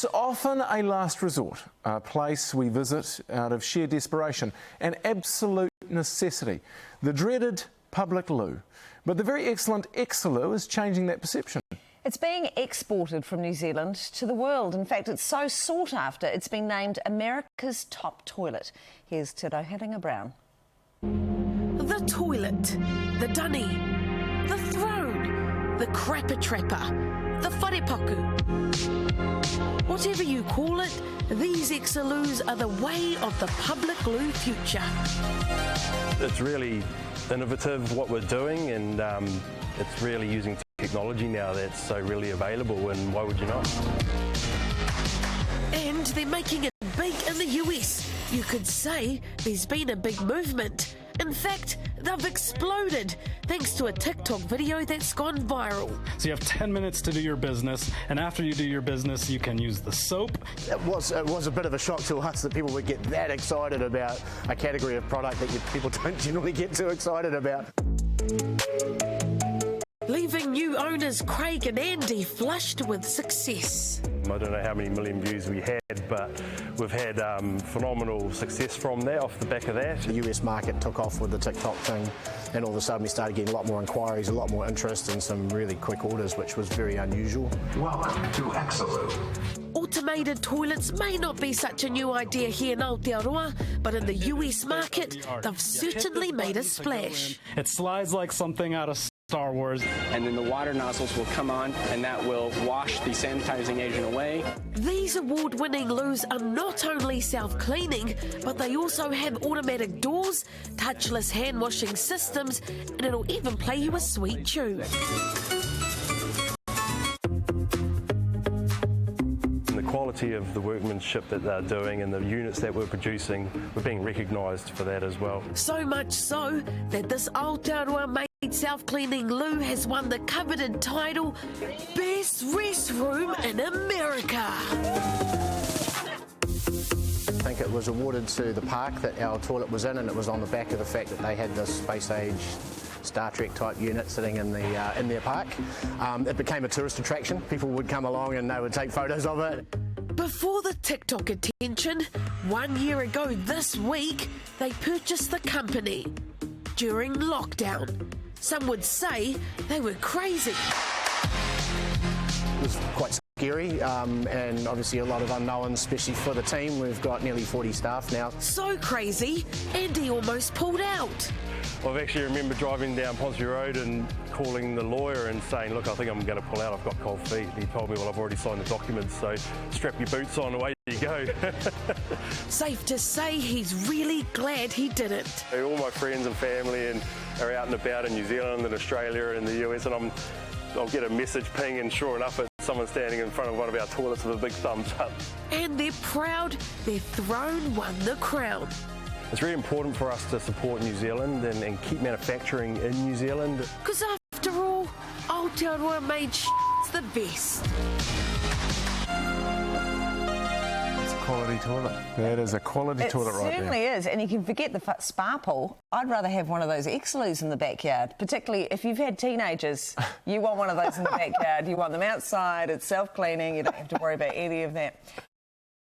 It's often a last resort, a place we visit out of sheer desperation, an absolute necessity, the dreaded public loo. But the very excellent Exaloo is changing that perception. It's being exported from New Zealand to the world. In fact, it's so sought after, it's been named America's top toilet. Here's Te Rauheranga-Brown. The toilet, the dunny, the throne, the crapper-trapper, the wharepaku. Whatever you call it, these Exaloos are the way of the public loo future. It's really innovative what we're doing, and it's really using technology now that's so really available, and why would you not? And they're making it big in the US. You could say there's been a big movement. In fact, they've exploded thanks to a TikTok video that's gone viral. So you have 10 minutes to do your business, and after you do your business, you can use the soap. It was a bit of a shock to us that people would get that excited about a category of product that people don't generally get too excited about. Leaving new owners Craig and Andy flushed with success. I don't know how many million views we had, but we've had phenomenal success from that, off the back of that. The US market took off with the TikTok thing, and all of a sudden we started getting a lot more inquiries, a lot more interest, and some really quick orders, which was very unusual. Welcome to Exaloo. Automated toilets may not be such a new idea here in Aotearoa, but in the US market, they've certainly made a splash. It slides like something out of Star Wars. And then the water nozzles will come on, and that will wash the sanitizing agent away. These award-winning loos are not only self-cleaning, but they also have automatic doors, touchless hand-washing systems, and it'll even play you a sweet tune. The quality of the workmanship that they're doing and the units that we're producing, we're being recognised for that as well. So much so that this Aotearoa-made self-cleaning loo has won the coveted title Best Restroom in America. I think it was awarded to the park that our toilet was in, and it was on the back of the fact that they had this space-age Star Trek type unit sitting in their park. It became a tourist attraction. People would come along and they would take photos of it. Before the TikTok attention, 1 year ago this week, they purchased the company during lockdown. Some would say they were crazy. It was quite scary, and obviously a lot of unknowns, especially for the team. We've got nearly 40 staff now. So crazy, Andy almost pulled out. I've actually remember driving down Ponsonby Road and calling the lawyer and saying, look, I think I'm going to pull out, I've got cold feet. He told me, well, I've already signed the documents, so strap your boots on, away you go. Safe to say he's really glad he didn't. All my friends and family are out and about in New Zealand and Australia and the US, and I'll get a message ping, and sure enough, it's someone standing in front of one of our toilets with a big thumbs up. And they're proud their throne won the crown. It's really important for us to support New Zealand and keep manufacturing in New Zealand. Because after all, Aotearoa made the best. It's a quality toilet. That is a quality toilet right there. It certainly is, and you can forget the spa pool. I'd rather have one of those Exaloos in the backyard, particularly if you've had teenagers. You want one of those in the backyard. You want them outside, it's self-cleaning, you don't have to worry about any of that.